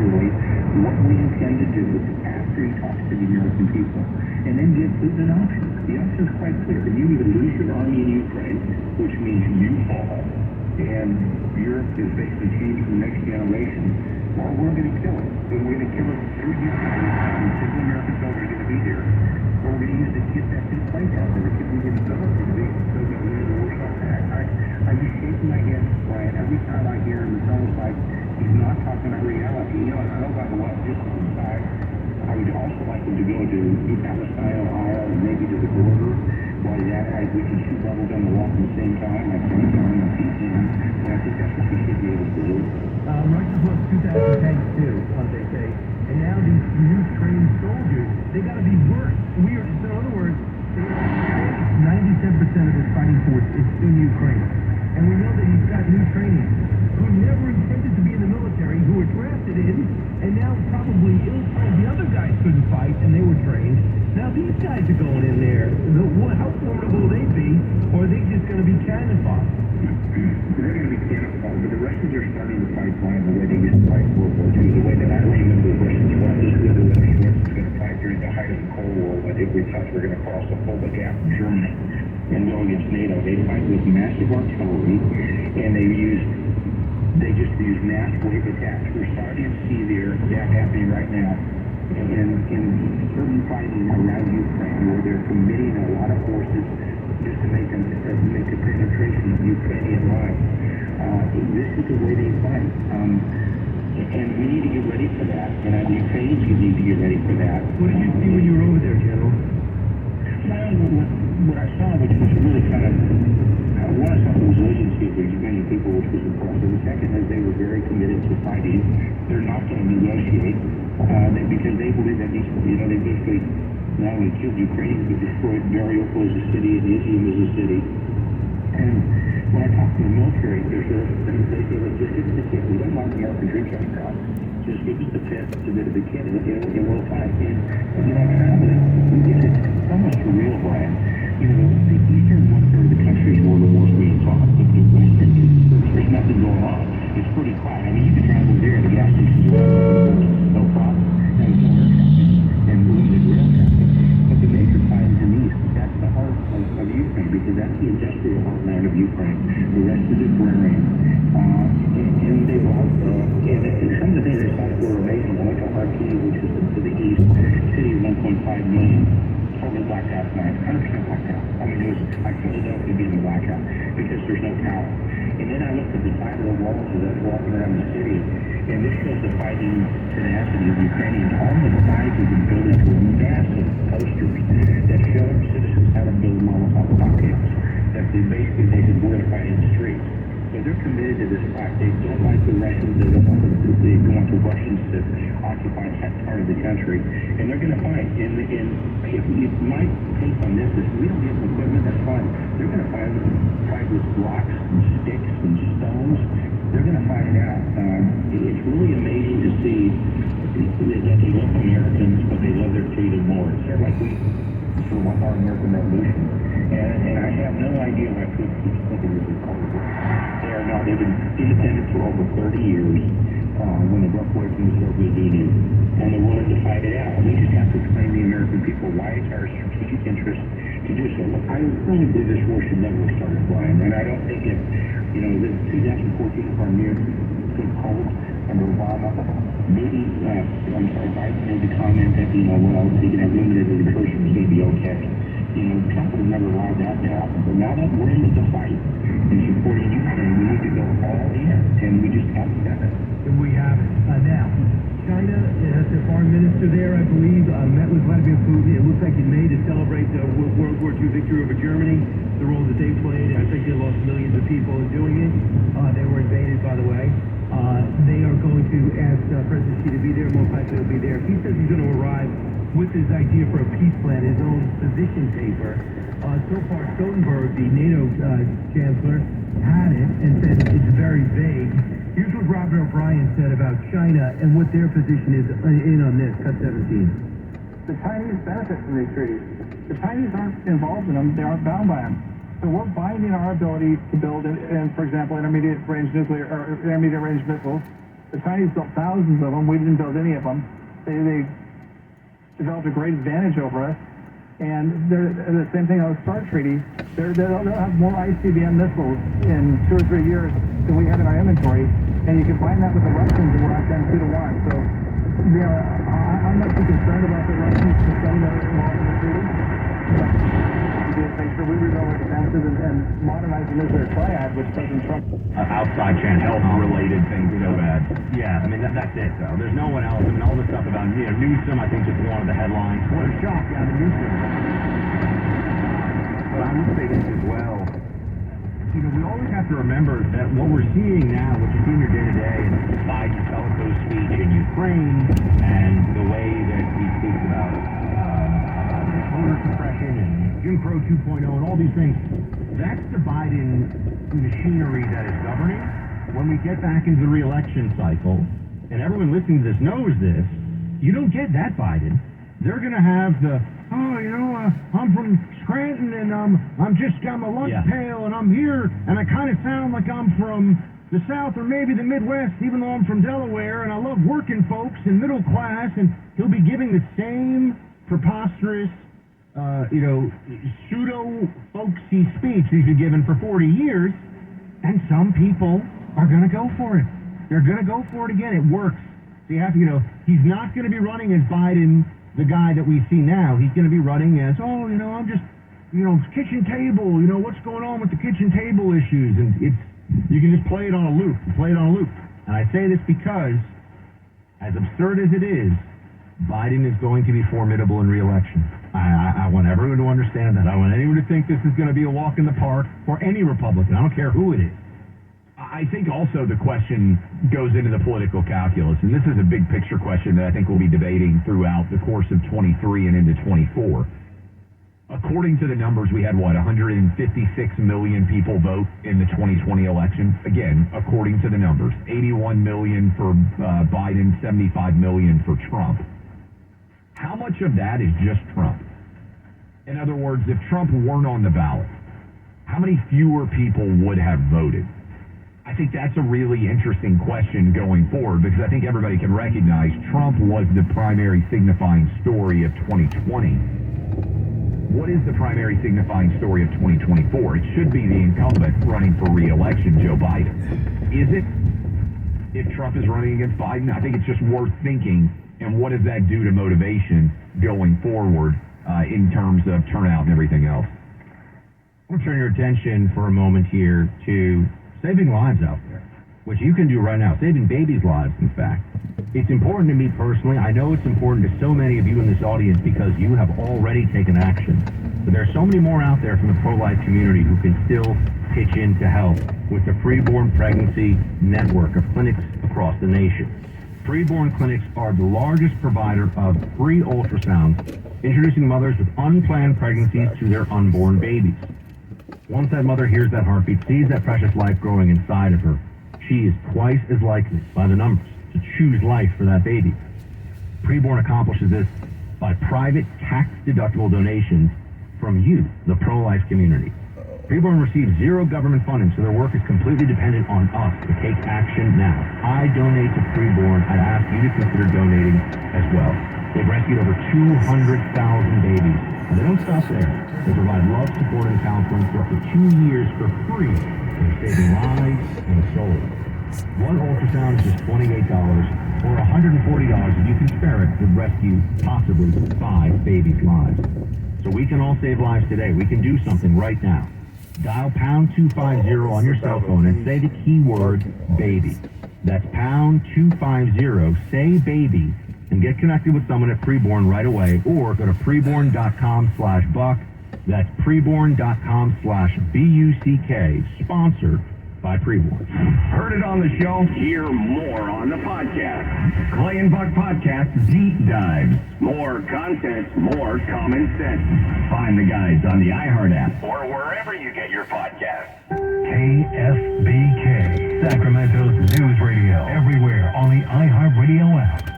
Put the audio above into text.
clearly what we intend to do after he talks to the American people, and then gives an option. The option is quite clear. You either lose your army in Ukraine, which means you fall, and Europe is basically changed for the next generation, or we're going to kill it. And we're going to kill it through Ukraine, and single American soldiers are going to be there, or we're going to use it to get that big fight out there, because we get developed to be so that we need a Warsaw Pact. I just shake my head, Brian, every time I hear him. It's almost like he's not talking about reality. You know, I know about the what just on the side. I would also like him to go to Palestine, Ohio, and maybe to the border. While he's at it, we can shoot bubbles on the wall at the same time, like Fontaine and peace in. And I think that's what we should be able to do. Russia's lost 2,000 tanks too, they say. And now these new trained soldiers, they got to be worse. So in other words, 97% of his fighting force is in Ukraine. And we know that he's got new training who never intended to be in the military, who were drafted in, and now probably ill-trained. The other guys couldn't fight, and they were trained. Now these guys are going in there. How formidable will they be, or are they just going to be cannonballs? They're going to be cannonballs, but the Russians are starting to fight fine the way they used to fight World War II, the way that I remember the Russians fought. This is the way the Russians were going to fight during the height of the Cold War, when we thought we were going to cross the Polar Gap in Germany and go against NATO. They fight with massive artillery, and they just use mass wave attacks. We're starting to see that happening right now in certain fighting around Ukraine, where they're committing a lot of forces just to make a penetration of Ukrainian lines. This is the way they fight, and we need to get ready for that. And the Ukrainians need to get ready for that. What did you see when you were over there, General? What I saw, which was really kind of, one, I saw the resiliency of the Ukrainian people, which was impressive. The second is they were very committed to fighting. They're not going to negotiate because they believe that they basically not only killed Ukrainians, but destroyed Mariupol as a city and Izium as a city. And when I talk to the military, they say, look, just give us the kit. We don't want American troops on the ground. Just give us the pit, a bit of the kit, and we'll fight. It's almost surreal, Brian. The eastern one-third of the country is where the war's being fought. But the western, there's nothing going on. It's pretty quiet. I mean, you can travel there, the gas stations are no problem. And there's no air traffic and limited rail traffic. But the major fight is in the east. That's the heart of Ukraine, because that's the industrial heartland of Ukraine. The rest is agrarian. And they've all, and some of the things they saw were amazing. I went to Kharkiv, which is to the east, city of 1.5 million. Totally blacked out tonight, 100% blacked out. I mean, it was like Philadelphia being in blackout because there's no power. And then I looked at the side of the walls as I was walking around the city, and this shows the fighting tenacity of Ukrainians. On the sides of the buildings were massive posters that show citizens how to build Molotov cocktails. That basically they said, we're going to fight in the streets. So they're committed to this fight. They don't like the Russians. They don't want the Russians to occupy that part of the country. And they're going to fight. And if my take on this is we don't get the equipment, that's fine. They're going to fight with rocks and sticks and stones. They're going to fight it out. It's really amazing to see that they love Americans, but they love their freedom more. It's sort of like we sort of our American Revolution. And I have no idea why people keep thinking this is Cold War. They are not. They've been independent for over 30 years when they broke away from the Soviet Union, and they're willing to fight it out. We just have to explain to the American people why it's our strategic interest to do so. Look, I really believe this war should never have started, Brian, and I don't think the 2014 Crimea took hold under Obama. Maybe, Biden made the comment that, well, they can have limited incursions, it's going to be okay. Trump would have never allowed that to happen. But now that we're into the fight and supporting Ukraine, we need to go all in, and we just haven't done it. And we haven't. Now, China has their foreign minister there, I believe, met with Vladimir Putin. It looks like in May to celebrate the World War II victory over Germany, the role that they played. I think they lost millions of people in doing it. They were invaded, by the way. They are going to ask President Xi to be there. Most likely he'll be there. He says he's going to arrive with his idea for a peace plan, his own position paper. So far, Stoltenberg, the NATO chancellor, had it and said it's very vague. Here's what Robert O'Brien said about China and what their position is on this, Cut 17. The Chinese benefit from these treaties. The Chinese aren't involved in them. They aren't bound by them. So we're binding our ability to build, for example, intermediate range nuclear or intermediate range missiles. The Chinese built thousands of them. We didn't build any of them. They developed a great advantage over us. And they're the same thing on the START treaty. They'll have more ICBM missiles in 2 or 3 years than we have in our inventory. And you combine that with the Russians, and we're outgunned 2 to 1. So, I'm not too concerned about the Russians saying that they're involved in the treaty. But we just make sure we rebuild our defenses and modernize the nuclear triad, which President Trump. Outside chance, health-related things go bad. Yeah, I mean, that's it, though. There's no one else. I mean, all this stuff about, Newsom, I think, just wanted the headlines. What a shock, yeah, the Newsom. But I would say this as well. We always have to remember that what we're seeing now, what you see in your day-to-day, and Biden's bellicose speech in Ukraine, and the way that he speaks about voter suppression and Jim Crow 2.0 and all these things, that's the Biden machinery that is governing. When we get back into the re-election cycle, and everyone listening to this knows this, you don't get that Biden. They're going to have the, I'm from Scranton, and I'm just got my lunch pail, and I'm here, and I kind of sound like I'm from the South or maybe the Midwest, even though I'm from Delaware, and I love working folks and middle class, and he'll be giving the same preposterous, pseudo-folksy speech he's been given for 40 years, and some people are going to go for it. They're going to go for it again. It works. So you have to, he's not going to be running as Biden, the guy that we see now. He's going to be running as, I'm just, kitchen table, what's going on with the kitchen table issues, and you can just play it on a loop, And I say this because, as absurd as it is, Biden is going to be formidable in re-election. I want everyone to understand that. I want anyone to think this is going to be a walk in the park for any Republican. I don't care who it is. I think also the question goes into the political calculus, and this is a big picture question that I think we'll be debating throughout the course of 23 and into 24. According to the numbers, we had, 156 million people vote in the 2020 election? Again, according to the numbers. 81 million for Biden, 75 million for Trump. How much of that is just Trump? In other words, if Trump weren't on the ballot, how many fewer people would have voted? I think that's a really interesting question going forward, because I think everybody can recognize Trump was the primary signifying story of 2020. What is the primary signifying story of 2024? It should be the incumbent running for re-election, Joe Biden. Is it? If Trump is running against Biden, I think it's just worth thinking, and what does that do to motivation going forward in terms of turnout and everything else? I want to turn your attention for a moment here to saving lives out there, which you can do right now, saving babies' lives, in fact. It's important to me personally. I know it's important to so many of you in this audience because you have already taken action. But there are so many more out there from the pro-life community who can still pitch in to help with the preborn pregnancy network of clinics across the nation. Preborn clinics are the largest provider of free ultrasounds, introducing mothers with unplanned pregnancies to their unborn babies. Once that mother hears that heartbeat, sees that precious life growing inside of her, she is twice as likely, by the numbers, to choose life for that baby. Preborn accomplishes this by private, tax-deductible donations from you, the pro-life community. Preborn receives zero government funding, so their work is completely dependent on us to take action now. I donate to Preborn. I'd ask you to consider donating as well. They've rescued over 200,000 babies. And they don't stop there. They provide love, support, and counseling for up to 2 years for free. They're saving lives and souls. One ultrasound is just $28 or $140 if you can spare it to rescue possibly 5 babies' lives. So we can all save lives today. We can do something right now. Dial pound 250 on your cell phone and say the keyword baby. That's pound 250, say baby, and get connected with someone at Preborn right away, or go to preborn.com/buck. That's preborn.com/BUCK, sponsored by Preborn. Heard it on the show? Hear more on the podcast. Clay and Buck Podcast Deep Dives. More content, more common sense. Find the guides on the iHeart app or wherever you get your podcasts. KFBK, Sacramento's news radio. Everywhere on the iHeart Radio app.